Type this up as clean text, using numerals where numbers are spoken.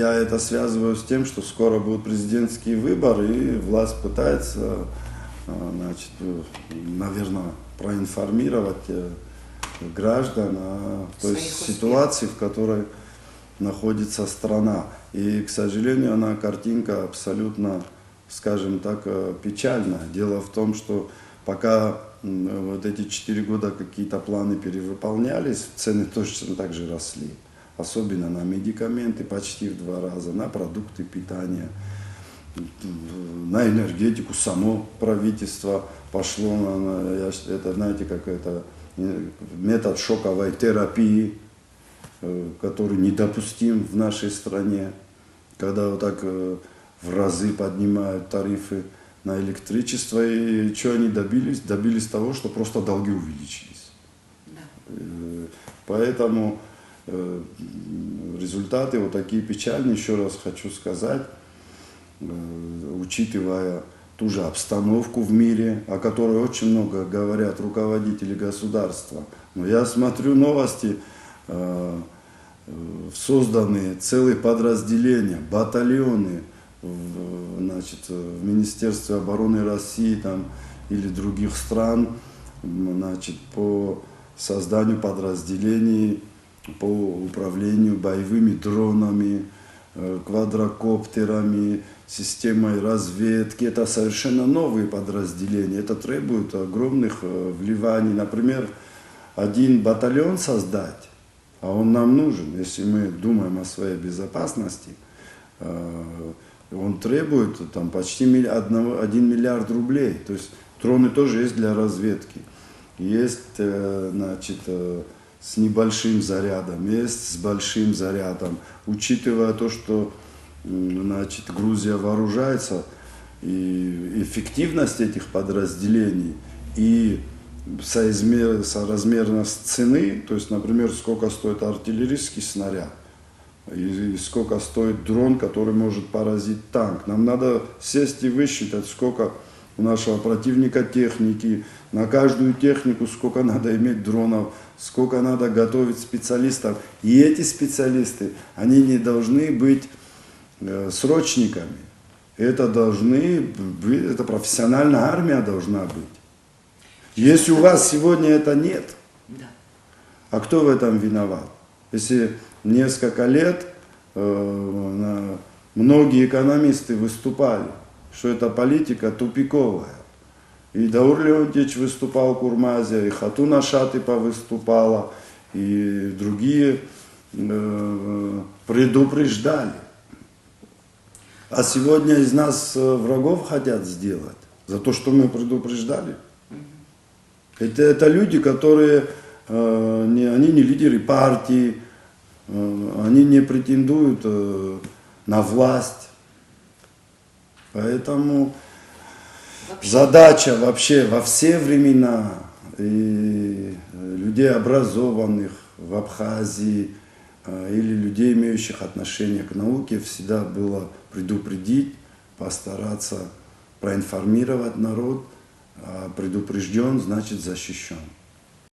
Я это связываю с тем, что скоро будут президентские выборы, и власть пытается, значит, наверное, проинформировать граждан о той ситуации, в которой находится страна. И, к сожалению, картинка абсолютно, скажем так, печальная. Дело в том, что пока вот эти 4 года какие-то планы перевыполнялись, цены точно так же росли. Особенно на медикаменты почти в 2 раза, на продукты питания, на энергетику. Само правительство пошло это, знаете, как это метод шоковой терапии, который недопустим в нашей стране, когда вот так в разы поднимают тарифы на электричество. И что они добились? Добились того, что просто долги увеличились. Да. Поэтому результаты вот такие печальные. Еще раз хочу сказать, учитывая ту же обстановку в мире, о которой очень много говорят руководители государства. Но я смотрю новости, созданные целые подразделения, батальоны, значит, в Министерстве обороны России там, или других стран, значит, по созданию подразделений по управлению боевыми дронами, квадрокоптерами, системой разведки. Это совершенно новые подразделения. Это требует огромных вливаний. Например, один батальон создать, а он нам нужен, если мы думаем о своей безопасности, он требует там, почти 1 миллиард рублей. То есть дроны тоже есть для разведки. Есть, значит, с небольшим зарядом, есть с большим зарядом. Учитывая то, что, значит, Грузия вооружается, и эффективность этих подразделений, и соразмерность цены, то есть, например, сколько стоит артиллерийский снаряд, и сколько стоит дрон, который может поразить танк. Нам надо сесть и высчитать, сколько у нашего противника техники, на каждую технику сколько надо иметь дронов, сколько надо готовить специалистов. И эти специалисты, они не должны быть срочниками. Это профессиональная армия должна быть. Если у вас сегодня это нет, а кто в этом виноват? Если несколько лет многие экономисты выступали, что эта политика тупиковая. И Даур Леонтьевич выступал, Курмазия, и Хатуна Шатыпа выступала, и другие предупреждали. А сегодня из нас врагов хотят сделать за то, что мы предупреждали. Это люди, которые, они не лидеры партии, они не претендуют на власть. Поэтому задача вообще во все времена и людей образованных в Абхазии или людей, имеющих отношение к науке, всегда было предупредить, постараться проинформировать народ, а предупрежден значит защищен.